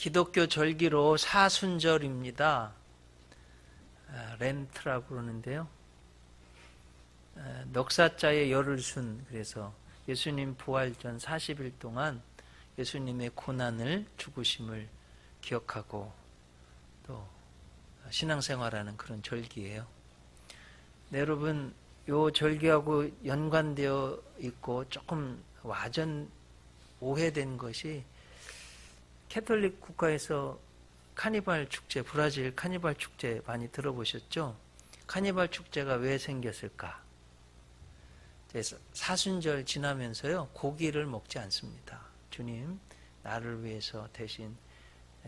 기독교 절기로 사순절입니다. 렌트라고 그러는데요. 넉사자의 열흘순, 그래서 예수님 부활 전 40일 동안 예수님의 고난을, 죽으심을 기억하고 또 신앙생활하는 그런 절기예요. 네, 여러분, 요 절기하고 연관되어 있고 조금 오해된 것이, 캐톨릭 국가에서 카니발 축제, 브라질 카니발 축제 많이 들어보셨죠? 카니발 축제가 왜 생겼을까? 사순절 지나면서요, 고기를 먹지 않습니다. 주님, 나를 위해서 대신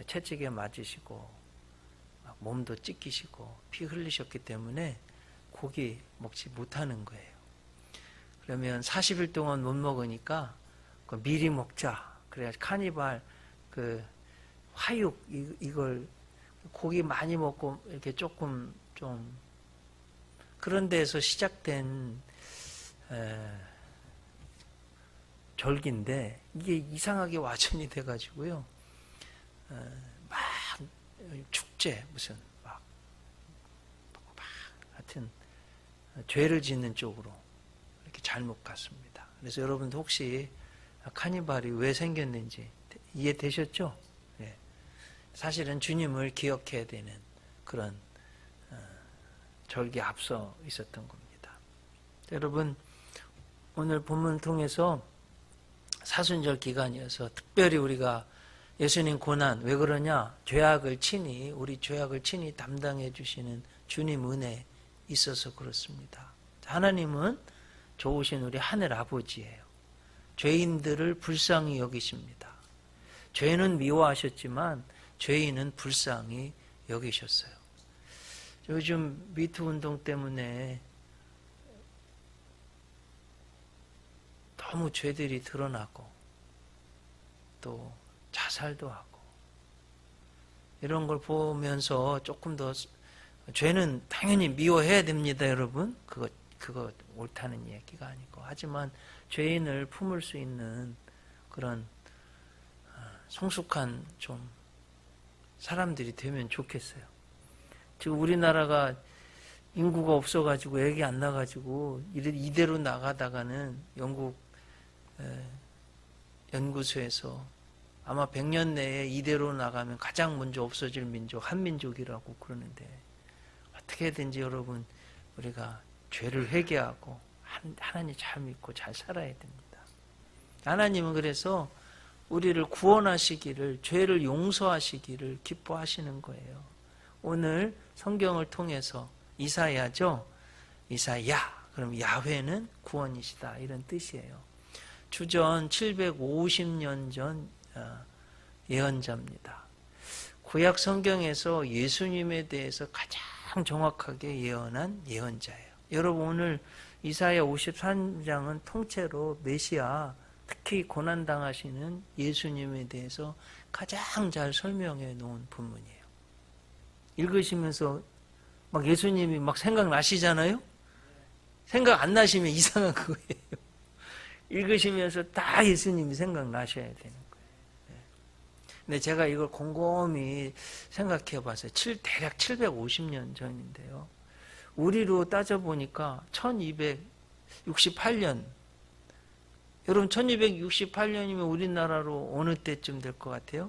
채찍에 맞으시고 몸도 찢기시고 피 흘리셨기 때문에 고기 먹지 못하는 거예요. 그러면 40일 동안 못 먹으니까 미리 먹자. 그래야 카니발 화육, 이걸 고기 많이 먹고 이렇게 조금 좀 그런 데에서 시작된 절기인데, 이게 이상하게 와전이 돼가지고요, 막 축제 무슨 하여튼 죄를 짓는 쪽으로 이렇게 잘못 갔습니다. 그래서 여러분도 혹시 카니발이 왜 생겼는지 이해되셨죠? 네. 사실은 주님을 기억해야 되는 그런 절기 앞서 있었던 겁니다. 여러분, 오늘 본문을 통해서 사순절 기간이어서 특별히 우리가 예수님 고난, 왜 그러냐? 우리 죄악을 친히 담당해 주시는 주님 은혜 있어서 그렇습니다. 하나님은 좋으신 우리 하늘 아버지예요. 죄인들을 불쌍히 여기십니다. 죄는 미워하셨지만 죄인은 불쌍히 여기셨어요. 요즘 미투 운동 때문에 너무 죄들이 드러나고 또 자살도 하고 이런 걸 보면서 조금 더, 죄는 당연히 미워해야 됩니다, 여러분. 그거 옳다는 얘기가 아니고, 하지만 죄인을 품을 수 있는 그런 성숙한 좀 사람들이 되면 좋겠어요. 지금 우리나라가 인구가 없어가지고 애기 안 나가지고 이대로 나가다가는 영국 연구소에서 아마 100년 내에 이대로 나가면 가장 먼저 없어질 민족, 한민족이라고 그러는데, 어떻게든지 여러분, 우리가 죄를 회개하고 하나님 잘 믿고 잘 살아야 됩니다. 하나님은 그래서 우리를 구원하시기를, 죄를 용서하시기를 기뻐하시는 거예요. 오늘 성경을 통해서 이사야죠? 이사야, 그럼 야훼는 구원이시다, 이런 뜻이에요. 주전 750년 전 예언자입니다. 구약 성경에서 예수님에 대해서 가장 정확하게 예언한 예언자예요. 여러분, 오늘 이사야 53장은 통째로 메시아, 특히 고난당하시는 예수님에 대해서 가장 잘 설명해 놓은 본문이에요. 읽으시면서 막 예수님이 막 생각나시잖아요? 생각 안 나시면 이상한 거예요. 읽으시면서 다 예수님이 생각나셔야 되는 거예요. 근데 제가 이걸 곰곰이 생각해 봤어요. 대략 750년 전인데요. 우리로 따져보니까 1268년. 여러분, 1268년이면 우리나라로 어느 때쯤 될 것 같아요?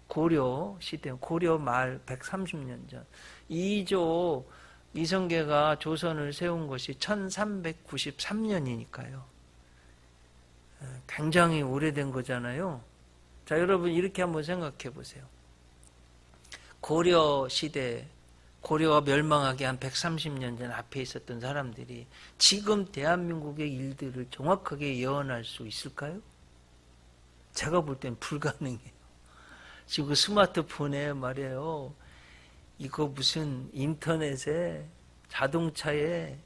고려 시대, 고려 말 130년 전. 이조 이성계가 조선을 세운 것이 1393년이니까요. 굉장히 오래된 거잖아요. 자, 여러분, 이렇게 한번 생각해 보세요. 고려 시대, 고려가 멸망하기 한 130년 전 앞에 있었던 사람들이 지금 대한민국의 일들을 정확하게 예언할 수 있을까요? 제가 볼 땐 불가능해요. 지금 스마트폰에 말이에요, 이거 무슨 인터넷에, 자동차에,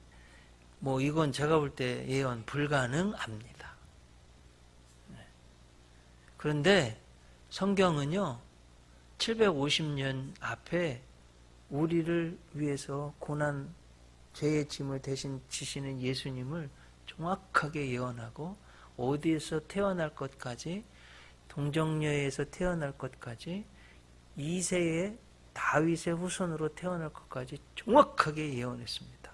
이건 제가 볼 때 예언 불가능합니다. 그런데 성경은요, 750년 앞에 우리를 위해서 고난, 죄의 짐을 대신 지시는 예수님을 정확하게 예언하고, 어디에서 태어날 것까지 동정녀에서 태어날 것까지 2세의 다윗의 후손으로 태어날 것까지 정확하게 예언했습니다.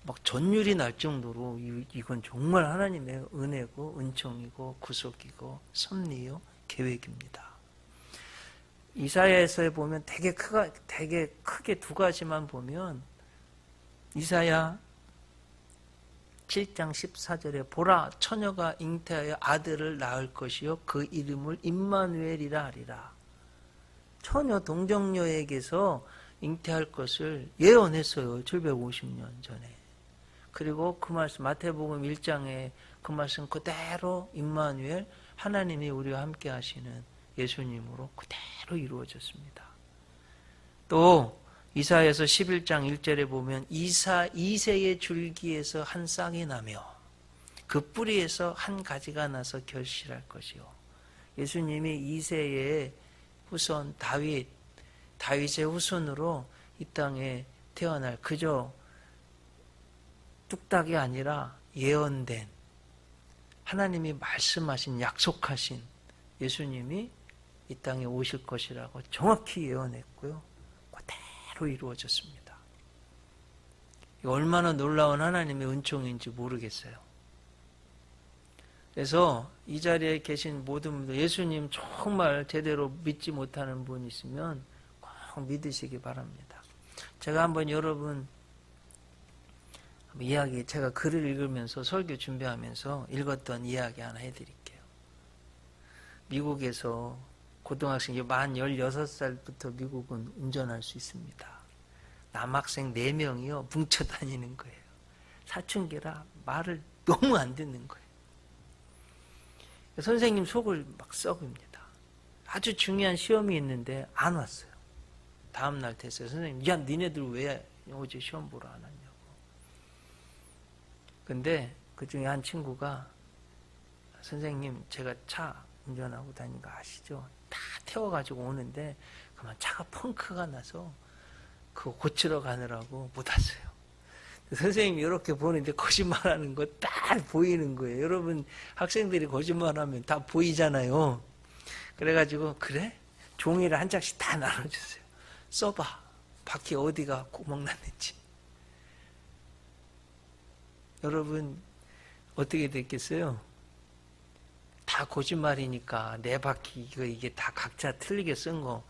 막 전율이 날 정도로 이건 정말 하나님의 은혜고 은총이고 구속이고 섭리요 계획입니다. 이사야에서 보면 되게 크게 두 가지만 보면 이사야 7장 14절에 보라 처녀가 잉태하여 아들을 낳을 것이요 그 이름을 임마누엘이라 하리라. 처녀 동정녀에게서 잉태할 것을 예언했어요. 750년 전에. 그리고 그 말씀 마태복음 1장에 그 말씀 그대로 임마누엘 하나님이 우리와 함께 하시는 예수님으로 그대로 이루어졌습니다. 또 이사야서 11장 1절에 보면 이새의 줄기에서 한 싹이 나며 그 뿌리에서 한 가지가 나서 결실할 것이요. 예수님이 이새의 후손 다윗의 후손으로 이 땅에 태어날 그저 뚝딱이 아니라 예언된 하나님이 말씀하신 약속하신 예수님이 이 땅에 오실 것이라고 정확히 예언했고요. 그대로 이루어졌습니다. 얼마나 놀라운 하나님의 은총인지 모르겠어요. 그래서 이 자리에 계신 모든 분들 예수님 정말 제대로 믿지 못하는 분 있으면 꼭 믿으시기 바랍니다. 제가 한번 여러분 이야기 제가 글을 읽으면서 설교 준비하면서 읽었던 이야기 하나 해드릴게요. 미국에서 고등학생이 만 16살부터 미국은 운전할 수 있습니다. 남학생 4명이요 뭉쳐 다니는 거예요. 사춘기라 말을 너무 안 듣는 거예요. 선생님 속을 막 썩입니다. 아주 중요한 시험이 있는데 안 왔어요. 다음날 됐어요. 선생님, 야 니네들 왜 어제 시험 보러 안 왔냐고. 근데 그 중에 한 친구가 선생님 제가 차 운전하고 다니는 거 아시죠? 다 태워가지고 오는데 그만 차가 펑크가 나서 그거 고치러 가느라고 못 왔어요. 선생님이 이렇게 보는데 거짓말하는 거 딱 보이는 거예요. 여러분 학생들이 거짓말하면 다 보이잖아요. 그래가지고 그래? 종이를 한 장씩 다 나눠주세요. 써봐. 바퀴 어디가 구멍 났는지. 여러분 어떻게 됐겠어요? 다 거짓말이니까 네 바퀴 이게 다 각자 틀리게 쓴 거.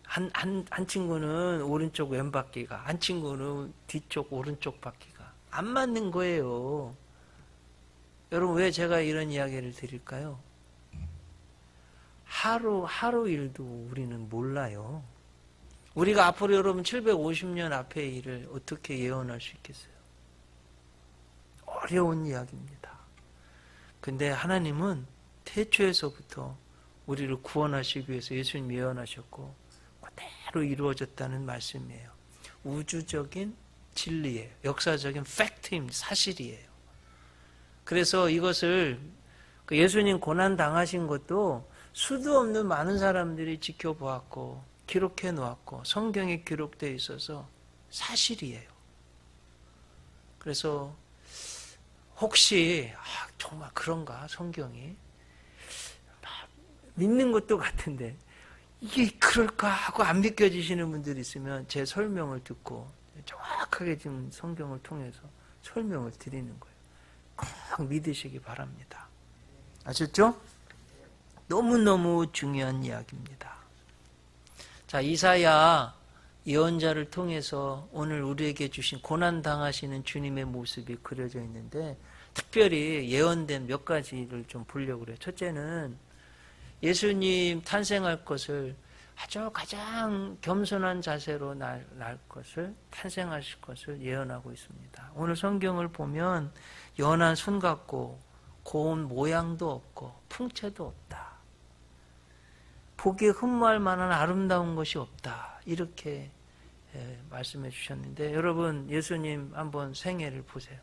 한 친구는 오른쪽 왼 바퀴가, 한 친구는 뒤쪽 오른쪽 바퀴가 안 맞는 거예요. 여러분 왜 제가 이런 이야기를 드릴까요? 하루 일도 우리는 몰라요. 우리가 앞으로 여러분 750년 앞의 일을 어떻게 예언할 수 있겠어요? 어려운 이야기입니다. 근데 하나님은 태초에서부터 우리를 구원하시기 위해서 예수님 예언하셨고 그대로 이루어졌다는 말씀이에요. 우주적인 진리예요. 역사적인 팩트입니다. 사실이에요. 그래서 이것을 예수님 고난 당하신 것도 수도 없는 많은 사람들이 지켜보았고 기록해 놓았고 성경에 기록되어 있어서 사실이에요. 그래서 혹시 정말 그런가 성경이 믿는 것도 같은데 이게 그럴까 하고 안 믿겨지시는 분들이 있으면 제 설명을 듣고 정확하게 지금 성경을 통해서 설명을 드리는 거예요. 꼭 믿으시기 바랍니다. 아셨죠? 너무너무 중요한 이야기입니다. 자, 이사야 예언자를 통해서 오늘 우리에게 주신 고난 당하시는 주님의 모습이 그려져 있는데 특별히 예언된 몇 가지를 좀 보려고 그래요. 첫째는 예수님 탄생할 것을 아주 가장 겸손한 자세로 날 것을 탄생하실 것을 예언하고 있습니다. 오늘 성경을 보면 연한 순 같고 고운 모양도 없고 풍채도 없다. 보기에 흠모할 만한 아름다운 것이 없다. 이렇게 말씀해 주셨는데 여러분 예수님 한번 생애를 보세요.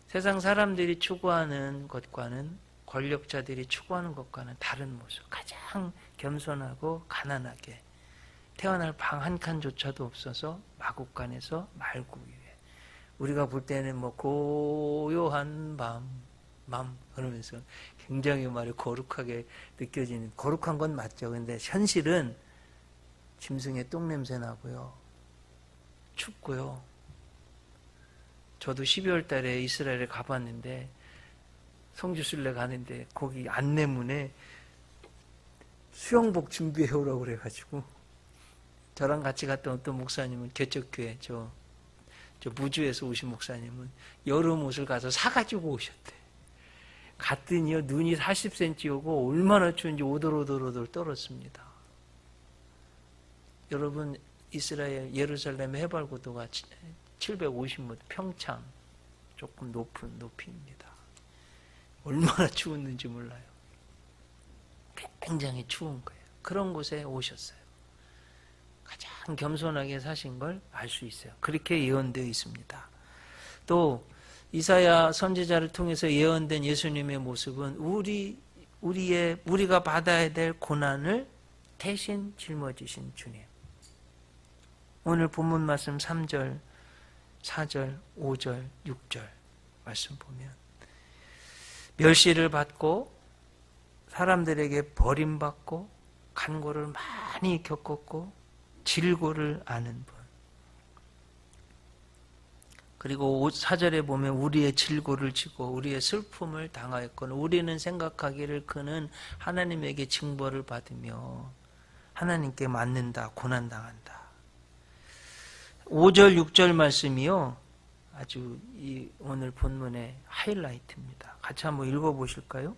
세상 사람들이 추구하는 것과는 권력자들이 추구하는 것과는 다른 모습. 가장 겸손하고 가난하게 태어날 방 한 칸조차도 없어서 마국간에서 말구 위에 우리가 볼 때는 고요한 밤 맘 그러면서 굉장히 말이 거룩하게 느껴지는, 거룩한 건 맞죠. 근데 현실은 짐승의 똥냄새 나고요, 춥고요. 저도 12월 달에 이스라엘에 가봤는데, 성지순례 가는데 거기 안내문에 수영복 준비해 오라고 그래가지고, 저랑 같이 갔던 어떤 목사님은, 개척교회 저 무주에서 오신 목사님은 여름 옷을 가서 사가지고 오셨대. 갔더니요, 눈이 40cm 오고 얼마나 추운지 오돌오돌오돌 떨었습니다. 여러분, 이스라엘 예루살렘 해발고도가 750m, 평창 조금 높은 높이입니다. 얼마나 추웠는지 몰라요. 굉장히 추운 거예요. 그런 곳에 오셨어요. 가장 겸손하게 사신 걸 알 수 있어요. 그렇게 예언되어 있습니다. 또 이사야 선지자를 통해서 예언된 예수님의 모습은 우리가 받아야 될 고난을 대신 짊어지신 주님. 오늘 본문 말씀 3절, 4절, 5절, 6절 말씀 보면, 멸시를 받고 사람들에게 버림받고 간고를 많이 겪었고 질고를 아는 분. 그리고 4절에 보면 우리의 질고를 지고 우리의 슬픔을 당하였거늘 우리는 생각하기를 그는 하나님에게 징벌을 받으며 하나님께 맞는다, 고난당한다. 5절, 6절 말씀이요, 아주 오늘 본문의 하이라이트입니다. 같이 한번 읽어보실까요?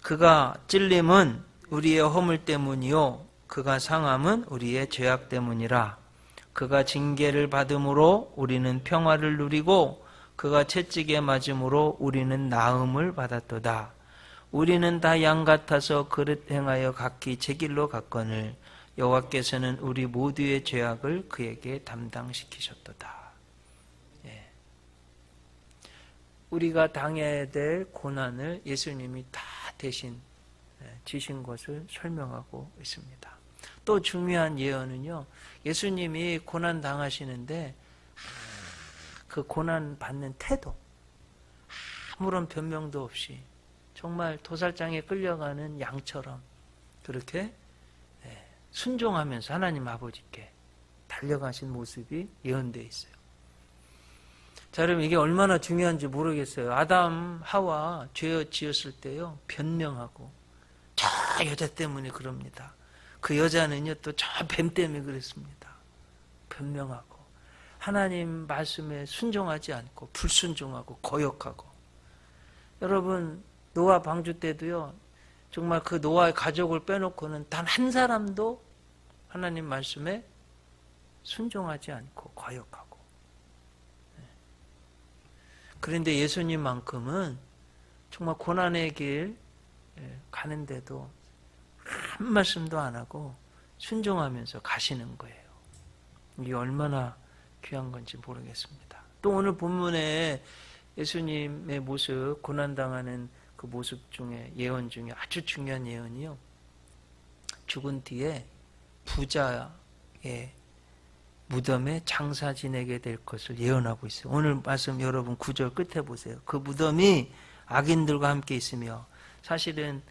그가 찔림은 우리의 허물 때문이요, 그가 상함은 우리의 죄악 때문이라. 그가 징계를 받음으로 우리는 평화를 누리고 그가 채찍에 맞음으로 우리는 나음을 받았도다. 우리는 다 양 같아서 그릇 행하여 각기 제 길로 갔거늘 여호와께서는 우리 모두의 죄악을 그에게 담당시키셨도다. 예. 우리가 당해야 될 고난을 예수님이 다 대신 지신 것을 설명하고 있습니다. 또 중요한 예언은요, 예수님이 고난 당하시는데 그 고난 받는 태도, 아무런 변명도 없이 정말 도살장에 끌려가는 양처럼 그렇게 순종하면서 하나님 아버지께 달려가신 모습이 예언되어 있어요. 자, 여러분, 이게 얼마나 중요한지 모르겠어요. 아담, 하와 죄 지었을 때요, 변명하고 저 여자 때문에 그럽니다. 그 여자는요, 또 저 뱀 때문에 그랬습니다. 변명하고 하나님 말씀에 순종하지 않고 불순종하고 거역하고. 여러분, 노아 방주 때도요, 정말 그 노아의 가족을 빼놓고는 단 한 사람도 하나님 말씀에 순종하지 않고 거역하고. 그런데 예수님만큼은 정말 고난의 길 가는데도 한 말씀도 안 하고 순종하면서 가시는 거예요. 이게 얼마나 귀한 건지 모르겠습니다. 또 오늘 본문에 예수님의 모습, 고난당하는 그 모습 중에, 예언 중에 아주 중요한 예언이요, 죽은 뒤에 부자의 무덤에 장사 지내게 될 것을 예언하고 있어요. 오늘 말씀 여러분 9절 끝에 보세요. 그 무덤이 악인들과 함께 있으며, 사실은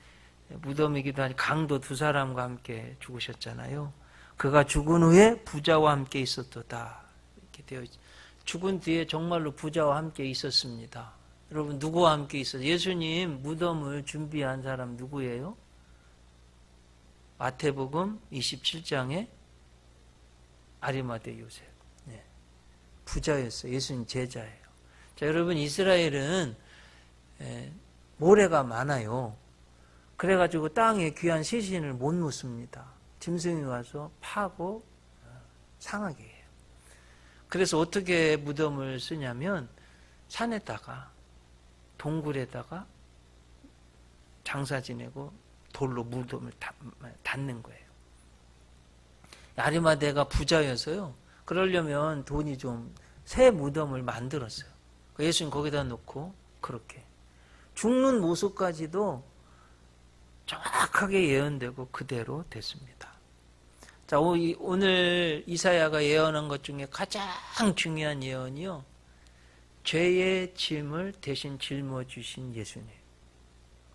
무덤이기도 하니 강도 두 사람과 함께 죽으셨잖아요. 그가 죽은 후에 부자와 함께 있었도다. 이렇게 되어 있죠. 죽은 뒤에 정말로 부자와 함께 있었습니다. 여러분, 누구와 함께 있었어요? 예수님 무덤을 준비한 사람 누구예요? 마태복음 27장에 아리마대 요셉. 네. 부자였어요. 예수님 제자예요. 자, 여러분, 이스라엘은 모래가 많아요. 그래가지고 땅에 귀한 시신을 못 묻습니다. 짐승이 와서 파고 상하게 해요. 그래서 어떻게 무덤을 쓰냐면 산에다가, 동굴에다가 장사 지내고 돌로 무덤을 닫는 거예요. 아리마대가 부자여서요, 그러려면 돈이 좀 새 무덤을 만들었어요. 예수님 거기다 놓고 그렇게 죽는 모습까지도 정확하게 예언되고 그대로 됐습니다. 자, 오늘 이사야가 예언한 것 중에 가장 중요한 예언이요, 죄의 짐을 대신 짊어지신 예수님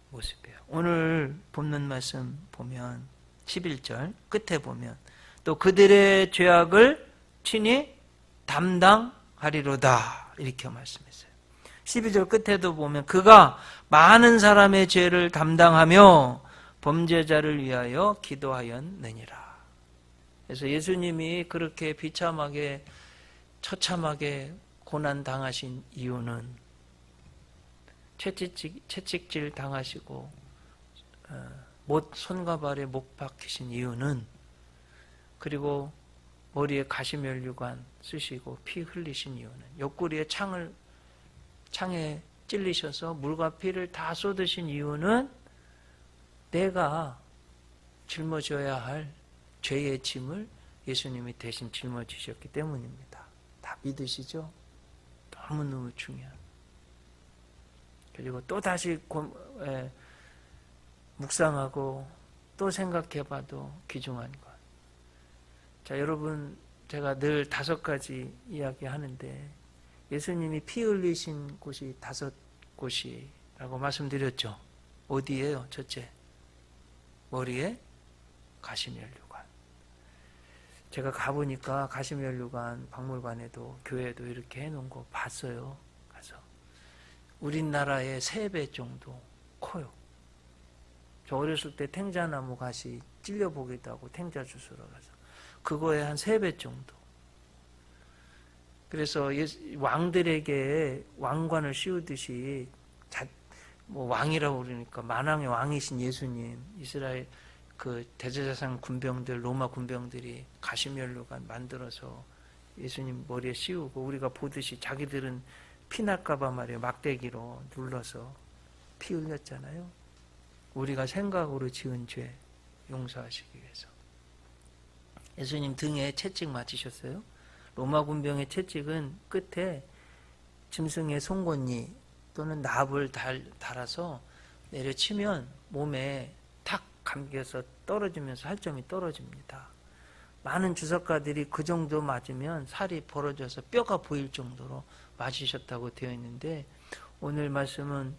모습이에요. 오늘 본문 말씀 보면 11절 끝에 보면 또 그들의 죄악을 친히 담당하리로다 이렇게 말씀했어요. 12절 끝에도 보면 그가 많은 사람의 죄를 담당하며 범죄자를 위하여 기도하였느니라. 그래서 예수님이 그렇게 비참하게 처참하게 고난당하신 이유는 채찍질 당하시고 손과 발에 못 박히신 이유는 그리고 머리에 가시면류관 쓰시고 피 흘리신 이유는 옆구리에 창에 찔리셔서 물과 피를 다 쏟으신 이유는 내가 짊어져야 할 죄의 짐을 예수님이 대신 짊어지셨기 때문입니다. 다 믿으시죠? 너무너무 중요한. 그리고 또 다시 묵상하고 또 생각해봐도 귀중한 것. 자, 여러분, 제가 늘 5가지 이야기하는데 예수님이 피 흘리신 곳이 5곳이라고 말씀드렸죠. 어디예요? 첫째, 머리에 가시면류관. 제가 가보니까 가시면류관 박물관에도 교회에도 이렇게 해놓은 거 봤어요. 가서 우리나라의 3배 정도 커요. 저 어렸을 때 탱자나무 가시 찔려보기도 하고 탱자 주스러 가서 그거에 한 3배 정도. 그래서 왕들에게 왕관을 씌우듯이 왕이라고 그러니까 만왕의 왕이신 예수님, 이스라엘 그 대제사장 군병들, 로마 군병들이 가시면류관 만들어서 예수님 머리에 씌우고 우리가 보듯이 자기들은 피날까봐 말이에요. 막대기로 눌러서 피 흘렸잖아요. 우리가 생각으로 지은 죄 용서하시기 위해서. 예수님 등에 채찍 맞으셨어요. 로마 군병의 채찍은 끝에 짐승의 송곳니 또는 납을 달아서 내려치면 몸에 탁 감겨서 떨어지면서 할점이 떨어집니다. 많은 주석가들이 그 정도 맞으면 살이 벌어져서 뼈가 보일 정도로 맞으셨다고 되어 있는데 오늘 말씀은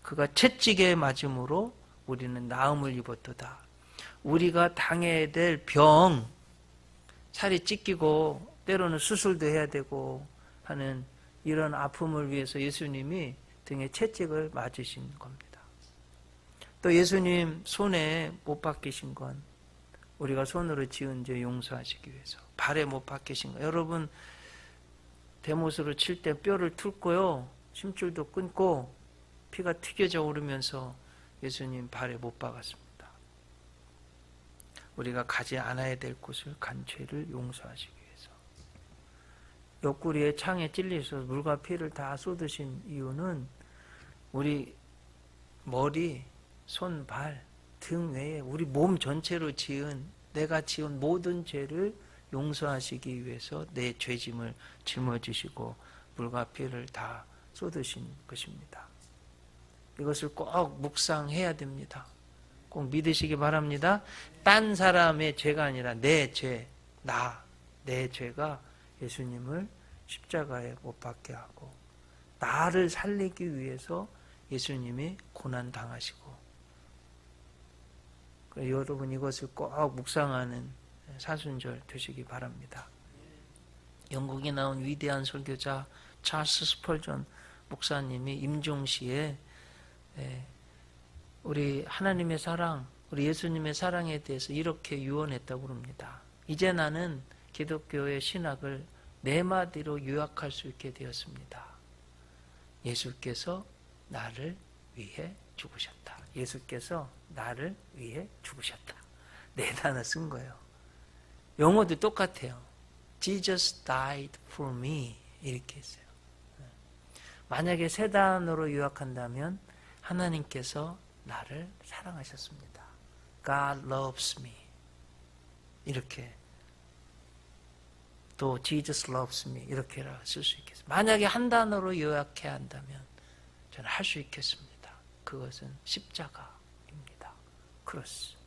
그가 채찍에 맞음으로 우리는 나음을 입었도다. 우리가 당해야 될 병, 살이 찢기고 때로는 수술도 해야 되고 하는 이런 아픔을 위해서 예수님이 등에 채찍을 맞으신 겁니다. 또 예수님 손에 못 박히신 건 우리가 손으로 지은 죄 용서하시기 위해서. 발에 못 박히신 거. 여러분 대못으로 칠 때 뼈를 뚫고요. 심줄도 끊고 피가 튀겨져 오르면서 예수님 발에 못 박았습니다. 우리가 가지 않아야 될 곳을 간 죄를 용서하시기 위해서. 옆구리에 창에 찔리셔서 물과 피를 다 쏟으신 이유는 우리 머리, 손, 발, 등 외에 우리 몸 전체로 내가 지은 모든 죄를 용서하시기 위해서 내 죄짐을 짊어지시고 물과 피를 다 쏟으신 것입니다. 이것을 꼭 묵상해야 됩니다. 꼭 믿으시기 바랍니다. 딴 사람의 죄가 아니라 내 죄, 내 죄가 예수님을 십자가에 못 박게 하고 나를 살리기 위해서 예수님이 고난 당하시고 여러분 이것을 꼭 묵상하는 사순절 되시기 바랍니다. 영국에 나온 위대한 설교자 찰스 스펄전 목사님이 임종시에 우리 하나님의 사랑, 우리 예수님의 사랑에 대해서 이렇게 유언했다고 합니다. 이제 나는 기독교의 신학을 4마디로 요약할 수 있게 되었습니다. 예수께서 나를 위해 죽으셨다. 예수께서 나를 위해 죽으셨다. 4단어 쓴 거예요. 영어도 똑같아요. Jesus died for me 이렇게 했어요. 만약에 3단어로 요약한다면 하나님께서 나를 사랑하셨습니다. God loves me 이렇게 또 Jesus loves me 이렇게 쓸 수 있겠습니다. 만약에 한 단어로 요약해야 한다면 저는 할 수 있겠습니다. 그것은 십자가입니다. 크로스.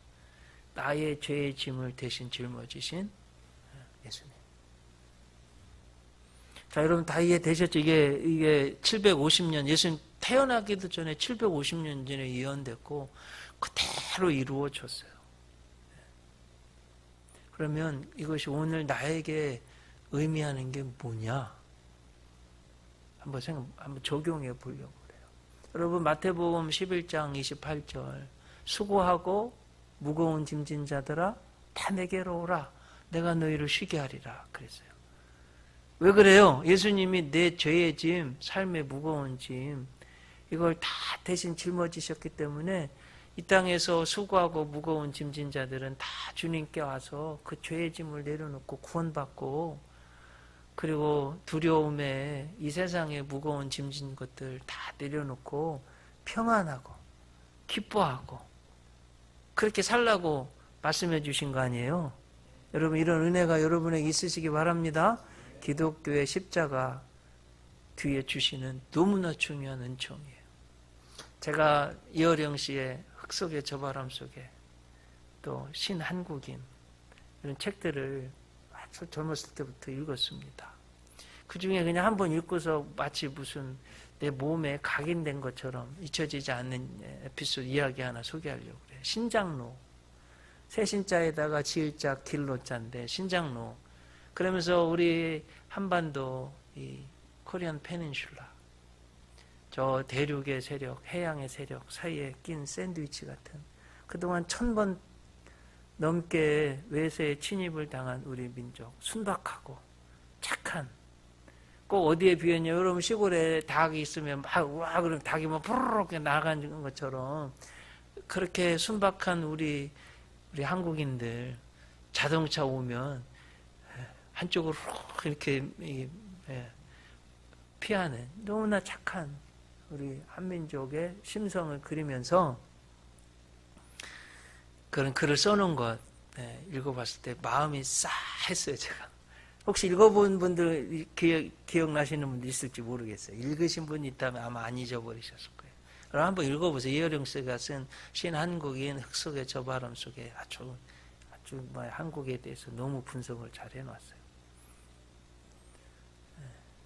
나의 죄의 짐을 대신 짊어지신 예수님. 자, 여러분 다 이해되셨죠? 이게 750년, 예수님 태어나기도 전에 750년 전에 예언됐고, 그대로 이루어졌어요. 그러면 이것이 오늘 나에게 의미하는 게 뭐냐? 한번 적용해 보려고 그래요. 여러분, 마태복음 11장 28절. 수고하고 무거운 짐진 자들아, 다 내게로 오라. 내가 너희를 쉬게 하리라. 그랬어요. 왜 그래요? 예수님이 내 죄의 짐, 삶의 무거운 짐, 이걸 다 대신 짊어지셨기 때문에 이 땅에서 수고하고 무거운 짐진 자들은 다 주님께 와서 그 죄의 짐을 내려놓고 구원받고, 그리고 두려움에 이 세상의 무거운 짐진 것들 다 내려놓고 평안하고 기뻐하고 그렇게 살라고 말씀해 주신 거 아니에요? 여러분, 이런 은혜가 여러분에게 있으시기 바랍니다. 기독교의 십자가 뒤에 주시는 너무나 중요한 은총이에요. 제가 이어령 씨의 흙 속의 저 바람 속에, 또 신한국인, 이런 책들을 아주 젊었을 때부터 읽었습니다. 그 중에 그냥 한번 읽고서 마치 무슨 내 몸에 각인된 것처럼 잊혀지지 않는 에피소드 이야기 하나 소개하려고 그래요. 신장로. 새신자에다가 지을자 길로자인데 신장로. 그러면서 우리 한반도 이 코리안 페닌슐라, 저 대륙의 세력, 해양의 세력 사이에 낀 샌드위치 같은, 그동안 1000번 넘게 외세의 침입을 당한 우리 민족, 순박하고 착한, 꼭 어디에 비했냐, 여러분 시골에 닭이 있으면 막 와 그러면 닭이 막 부르르 나가는 것처럼 그렇게 순박한 우리 한국인들, 자동차 오면 한쪽으로 이렇게 피하는 너무나 착한 우리 한민족의 심성을 그리면서 그런 글을 써놓은 것 읽어봤을 때 마음이 싸했어요. 제가 혹시 읽어본 분들 기억나시는 분들 있을지 모르겠어요. 읽으신 분이 있다면 아마 안 잊어버리셨을 거예요. 그럼 한번 읽어보세요. 이어령 씨가 쓴 신한국인 흙 속의 저 바람 속에 아주 한국에 대해서 너무 분석을 잘 해놨어요.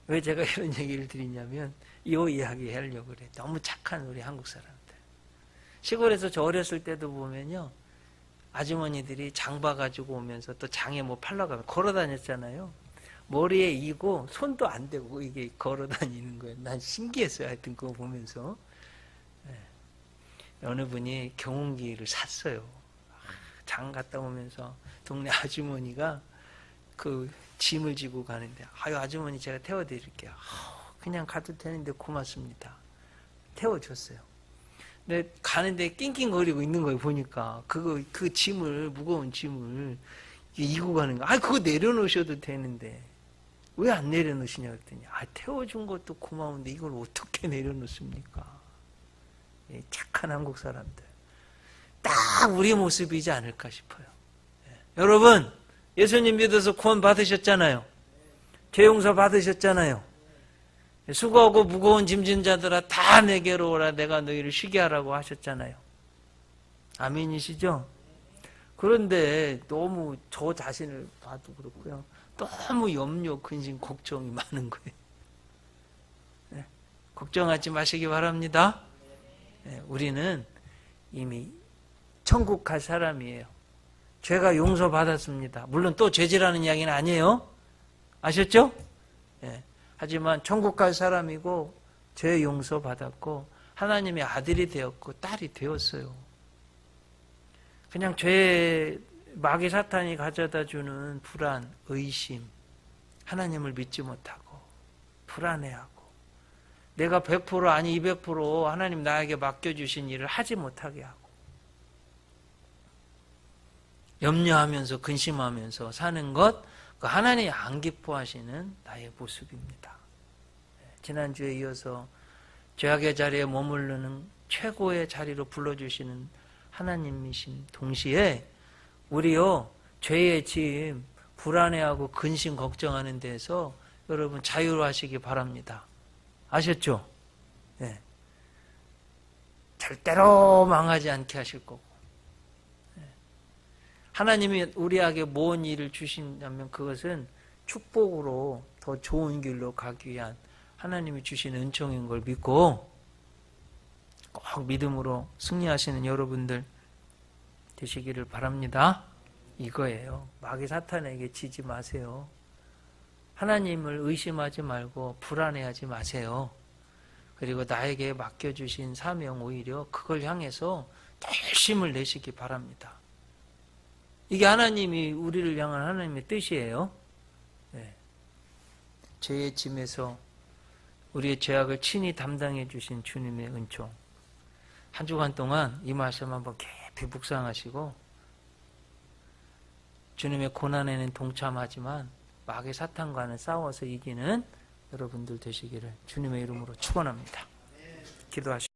왜 제가 이런 얘기를 드리냐면 이 이야기 하려고 그래요. 너무 착한 우리 한국 사람들. 시골에서 저 어렸을 때도 보면요, 아주머니들이 장 봐가지고 오면서 또 장에 뭐 팔러 가면 걸어 다녔잖아요. 머리에 이고 손도 안 대고 이게 걸어 다니는 거예요. 난 신기했어요. 하여튼 그거 보면서. 어느 분이 경운기를 샀어요. 장 갔다 오면서 동네 아주머니가 그 짐을 지고 가는데, 아유 아주머니 제가 태워드릴게요. 그냥 가도 되는데 고맙습니다. 태워줬어요. 근데 가는데 낑낑거리고 있는 거예요. 보니까 그 짐을, 무거운 짐을 이고 가는 거. 그거 내려놓으셔도 되는데 왜 안 내려놓으시냐 그랬더니, 태워준 것도 고마운데 이걸 어떻게 내려놓습니까? 착한 한국 사람들, 딱 우리 모습이지 않을까 싶어요. 여러분, 예수님 믿어서 구원 받으셨잖아요. 죄 용서 받으셨잖아요. 수고하고 무거운 짐진 자들아 다 내게로 오라. 내가 너희를 쉬게 하라고 하셨잖아요. 아멘이시죠? 그런데 너무 저 자신을 봐도 그렇고요, 너무 염려, 근심, 걱정이 많은 거예요. 걱정하지 마시기 바랍니다. 우리는 이미 천국 갈 사람이에요. 죄가 용서받았습니다. 물론 또 죄지라는 이야기는 아니에요. 아셨죠? 하지만 천국 갈 사람이고 죄 용서받았고 하나님의 아들이 되었고 딸이 되었어요. 그냥 죄, 마귀 사탄이 가져다주는 불안, 의심, 하나님을 믿지 못하고 불안해하고 내가 100% 아니 200% 하나님 나에게 맡겨주신 일을 하지 못하게 하고 염려하면서 근심하면서 사는 것, 그 하나님이 안 기뻐하시는 나의 모습입니다. 지난주에 이어서 죄악의 자리에 머무르는 최고의 자리로 불러주시는 하나님이신 동시에 우리요, 죄의 짐, 불안해하고 근심 걱정하는 데서 여러분 자유로하시기 바랍니다. 아셨죠? 네. 절대로 망하지 않게 하실 거고, 하나님이 우리에게 뭔 일을 주신다면 그것은 축복으로 더 좋은 길로 가기 위한 하나님이 주신 은총인 걸 믿고 꼭 믿음으로 승리하시는 여러분들 되시기를 바랍니다. 이거예요. 마귀 사탄에게 지지 마세요. 하나님을 의심하지 말고 불안해하지 마세요. 그리고 나에게 맡겨주신 사명 오히려 그걸 향해서 열심을 내시기 바랍니다. 이게 하나님이 우리를 향한 하나님의 뜻이에요. 네. 죄의 짐에서 우리의 죄악을 친히 담당해 주신 주님의 은총. 한 주간 동안 이 말씀 한번 깊이 묵상하시고 주님의 고난에는 동참하지만 마귀 사탄과는 싸워서 이기는 여러분들 되시기를 주님의 이름으로 축원합니다. 기도하시죠.